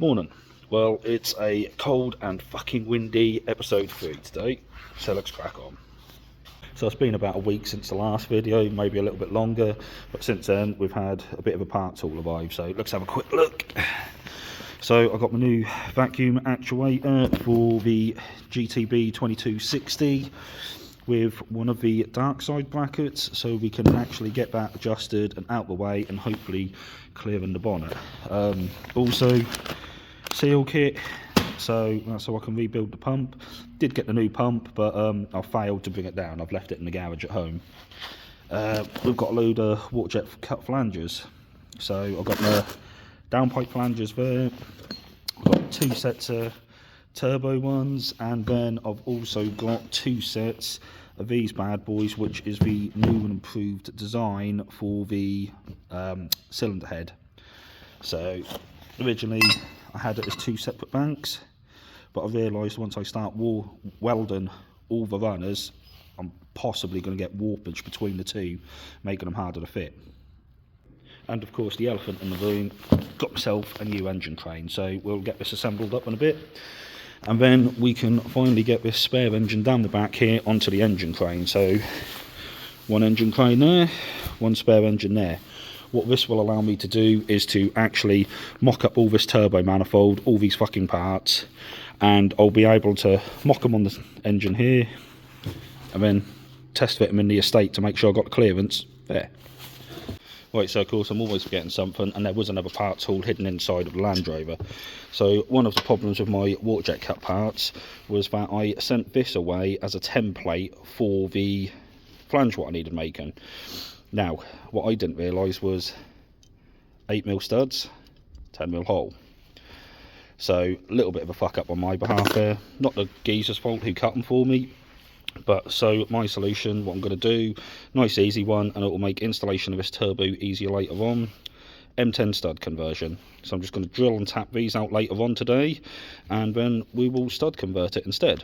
Morning. Well, it's a cold and fucking windy episode 3 today, so let's crack on. So it's been about a week since the last video, maybe a little bit longer, but since then we've had a bit of a parts haul arrive, so let's have a quick look. So I got my new vacuum actuator for the Pt.1 with one of the dark side brackets, so we can actually get that adjusted and out the way and hopefully clearing the bonnet. Also seal kit, so I can rebuild the pump. Did get the new pump, but I failed to bring it down. I've left it in the garage at home. We've got a load of water jet cut flanges, so I've got my downpipe flanges there. I've got 2 sets of turbo ones, and then I've also got 2 sets of these bad boys, which is the new and improved design for the cylinder head. So originally I had it as 2 separate banks, but I realised once I start welding all the runners, I'm possibly going to get warpage between the two, making them harder to fit. And of course the elephant in the room, got myself a new engine crane, so we'll get this assembled up in a bit, and then we can finally get this spare engine down the back here onto the engine crane. So 1 engine crane there, 1 spare engine there. What this will allow me to do is to actually mock up all this turbo manifold, all these fucking parts, and I'll be able to mock them on the engine here and then test fit them in the estate to make sure I've got the clearance there. Right, so of course I'm always forgetting something, and there was another parts haul hidden inside of the Land Rover. So one of the problems with my water jet cut parts was that I sent this away as a template for the flange what I needed making. Now, what I didn't realise was 8mm studs, 10mm hole. So a little bit of a fuck up on my behalf there. Not the geezer's fault who cut them for me. But so my solution, what I'm going to do, nice easy one, and it will make installation of this turbo easier later on. M10 stud conversion. So I'm just going to drill and tap these out later on today, and then we will stud convert it instead.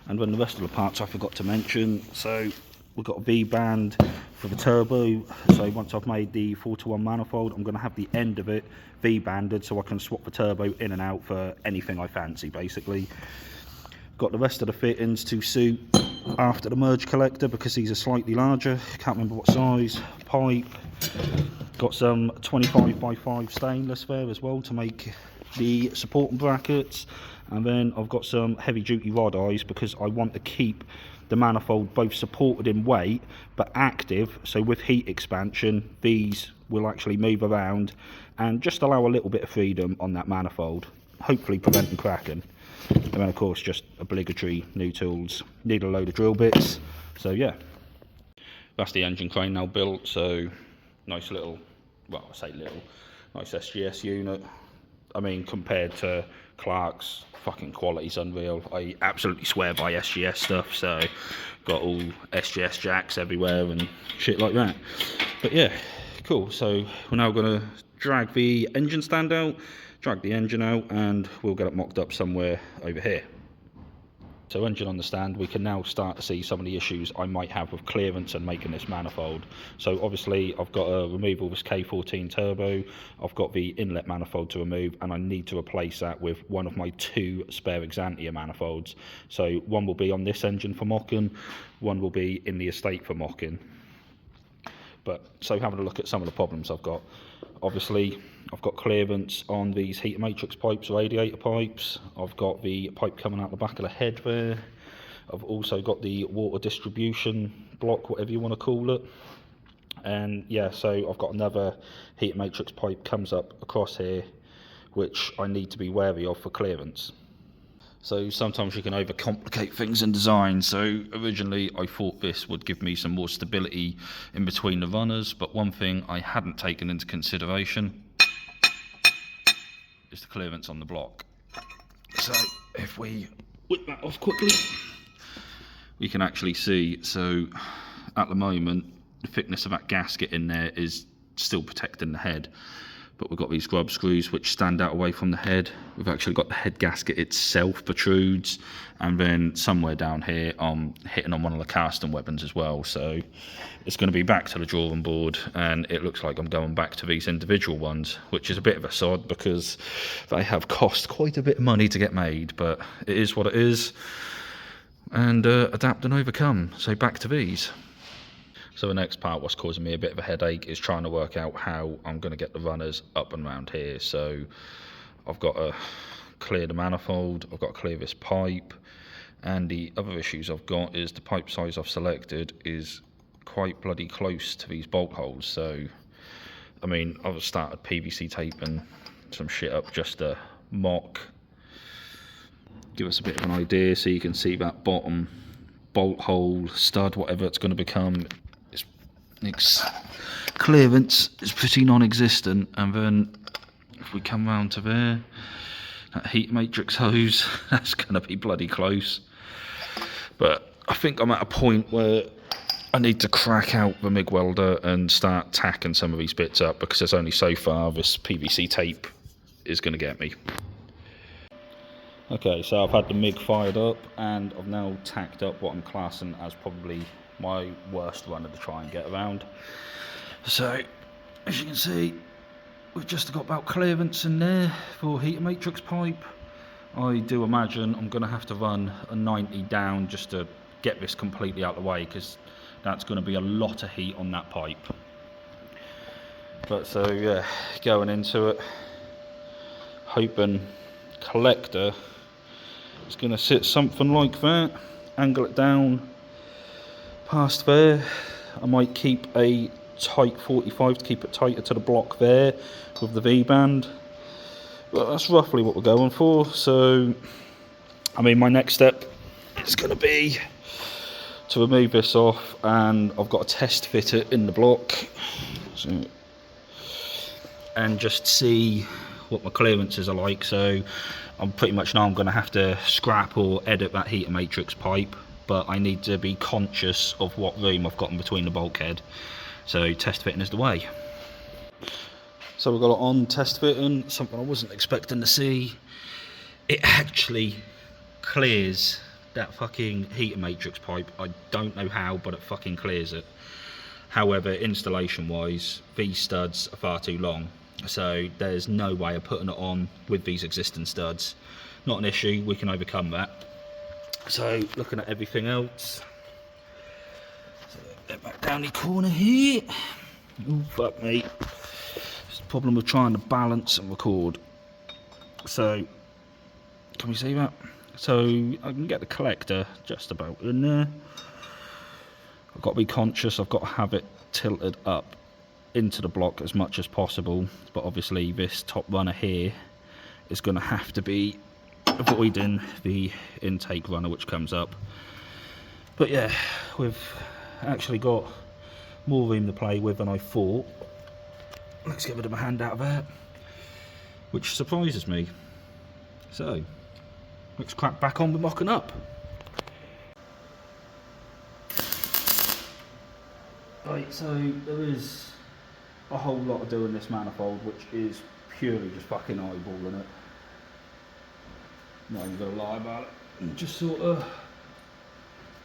And then the rest of the parts I forgot to mention. So we've got a V-band for the turbo, so once I've made the 4:1 manifold, I'm going to have the end of it V-banded so I can swap the turbo in and out for anything I fancy basically. Got the rest of the fittings to suit after the merge collector because these are slightly larger, can't remember what size. Pipe, got some 25x5 stainless there as well to make the supporting brackets, and then I've got some heavy duty rod eyes because I want to keep the manifold both supported in weight but active, so with heat expansion these will actually move around and just allow a little bit of freedom on that manifold, hopefully preventing cracking. And then of course just obligatory new tools, need a load of drill bits. So yeah, that's the engine crane now built. So nice little, well I say little, nice SGS unit. I mean, compared to Clark's, fucking quality's unreal. I absolutely swear by SGS stuff, so got all SGS jacks everywhere and shit like that. But yeah, cool. So we're now going to drag the engine stand out, drag the engine out, and we'll get it mocked up somewhere over here. So engine on the stand, we can now start to see some of the issues I might have with clearance and making this manifold. So obviously I've got to remove all this K14 turbo, I've got the inlet manifold to remove, and I need to replace that with one of my 2 spare Exantia manifolds. So one will be on this engine for mocking, one will be in the estate for mocking. But so having a look at some of the problems I've got. Obviously I've got clearance on these heater matrix pipes, radiator pipes. I've got the pipe coming out the back of the head there. I've also got the water distribution block, whatever you want to call it. And yeah, so I've got another heater matrix pipe comes up across here, which I need to be wary of for clearance. So sometimes you can overcomplicate things in design. So originally I thought this would give me some more stability in between the runners, but one thing I hadn't taken into consideration is the clearance on the block. So if we whip that off quickly, we can actually see, so at the moment the thickness of that gasket in there is still protecting the head, but we've got these grub screws which stand out away from the head. We've actually got the head gasket itself protrudes, and then somewhere down here I'm hitting on one of the casting weapons as well. So it's going to be back to the drawing board, and it looks like I'm going back to these individual ones, which is a bit of a sod because they have cost quite a bit of money to get made, but it is what it is, and adapt and overcome. So back to these. So the next part, what's causing me a bit of a headache, is trying to work out how I'm going to get the runners up and around here. So I've got to clear the manifold, I've got to clear this pipe, and the other issues I've got is the pipe size I've selected is quite bloody close to these bolt holes. So I mean, I've started PVC taping some shit up just to mock, give us a bit of an idea, so you can see that bottom bolt hole, stud, whatever it's going to become, its clearance is pretty non-existent. And then if we come round to there, that heat matrix hose, that's going to be bloody close. But I think I'm at a point where I need to crack out the MIG welder and start tacking some of these bits up, because there's only so far this PVC tape is going to get me. Okay, so I've had the MIG fired up, and I've now tacked up what I'm classing as probably my worst runner to try and get around. So as you can see, we've just got about clearance in there for heater matrix pipe. I do imagine I'm going to have to run a 90 down just to get this completely out of the way, because that's going to be a lot of heat on that pipe. But so yeah, going into it, hoping collector is going to sit something like that, angle it down past there. I might keep a tight 45 to keep it tighter to the block there with the V-band, but that's roughly what we're going for. So I mean, my next step is going to be to remove this off, and I've got to test fit it in the block, so, and just see what my clearances are like. So I'm pretty much now I'm going to have to scrap or edit that heater matrix pipe, but I need to be conscious of what room I've got in between the bulkhead. So test fitting is the way. So we've got it on test fitting, something I wasn't expecting to see. It actually clears that fucking heater matrix pipe. I don't know how, but it fucking clears it. However, installation wise, these studs are far too long, so there's no way of putting it on with these existing studs. Not an issue, we can overcome that. So looking at everything else, so get back down the corner here. Oh fuck me, it's the problem with trying to balance and record. So can we see that? So I can get the collector just about in there. I've got to be conscious, I've got to have it tilted up into the block as much as possible, but obviously this top runner here is going to have to be avoiding the intake runner which comes up. But yeah, we've actually got more room to play with than I thought. Let's get rid of my hand out of that, which surprises me. So let's crack back on with mocking up. Right, so there is a whole lot of doing this manifold, which is purely just fucking eyeballing it. Not even gonna lie about it. And just sort of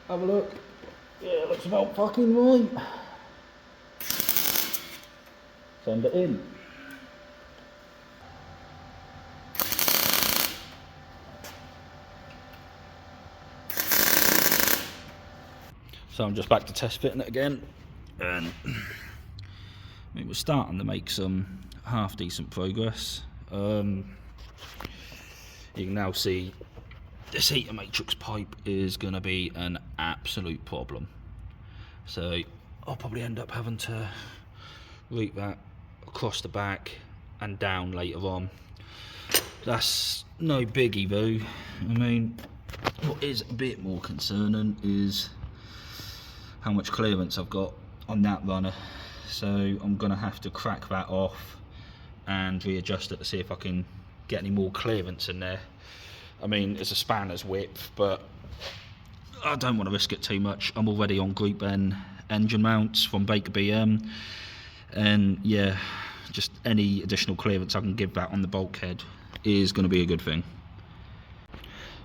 have a look. Yeah, it looks about fucking right. Send it in. So I'm just back to test fitting it again, and I mean, we're starting to make some half decent progress. You can now see this heater matrix pipe is going to be an absolute problem. So I'll probably end up having to route that across the back and down later on. That's no biggie though. I mean, what is a bit more concerning is how much clearance I've got on that runner. So I'm going to have to crack that off and readjust it to see if I can get any more clearance in there. I mean, it's a spanner's width, but I don't want to risk it too much. I'm already on Group N engine mounts from Baker BM, and yeah, just any additional clearance I can give that on the bulkhead is going to be a good thing.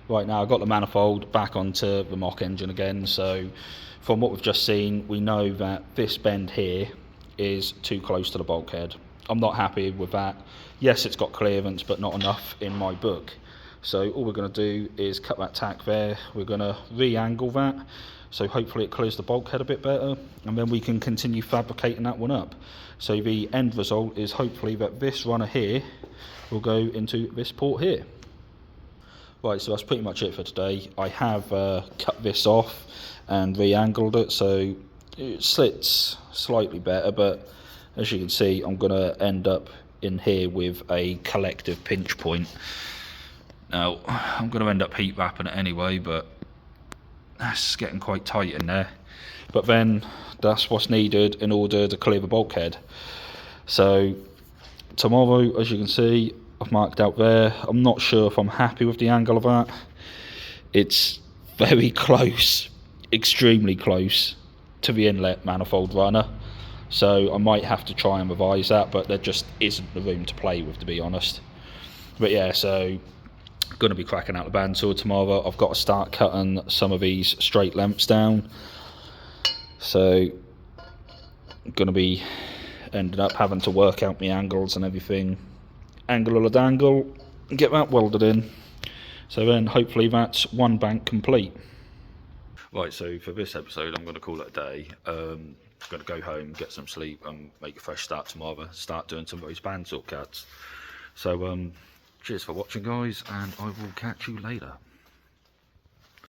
Right, now I've got the manifold back onto the mock engine again, so from what we've just seen, we know that this bend here is too close to the bulkhead. I'm not happy with that. Yes, it's got clearance, but not enough in my book. So all we're going to do is cut that tack there. We're going to re-angle that, so hopefully it clears the bulkhead a bit better, and then we can continue fabricating that one up. So the end result is hopefully that this runner here will go into this port here. Right, so that's pretty much it for today. I have cut this off and re-angled it, so it slits slightly better, but as you can see, I'm going to end up in here with a collective pinch point. Now, I'm going to end up heat wrapping it anyway, but that's getting quite tight in there. But then, that's what's needed in order to clear the bulkhead. So, tomorrow, as you can see, I've marked out there. I'm not sure if I'm happy with the angle of that. It's very close, extremely close to the inlet manifold runner. So I might have to try and revise that, but there just isn't the room to play with, to be honest. But yeah, so going to be cracking out the bandsaw tomorrow. I've got to start cutting some of these straight lengths down. So I'm going to be ending up having to work out my angles and everything. Angle a dangle, get that welded in. So then hopefully that's one bank complete. Right, so for this episode I'm going to call it a day. I'm going to go home, get some sleep and make a fresh start tomorrow. Start doing some of those bandsaw cuts. So cheers for watching, guys, and I will catch you later.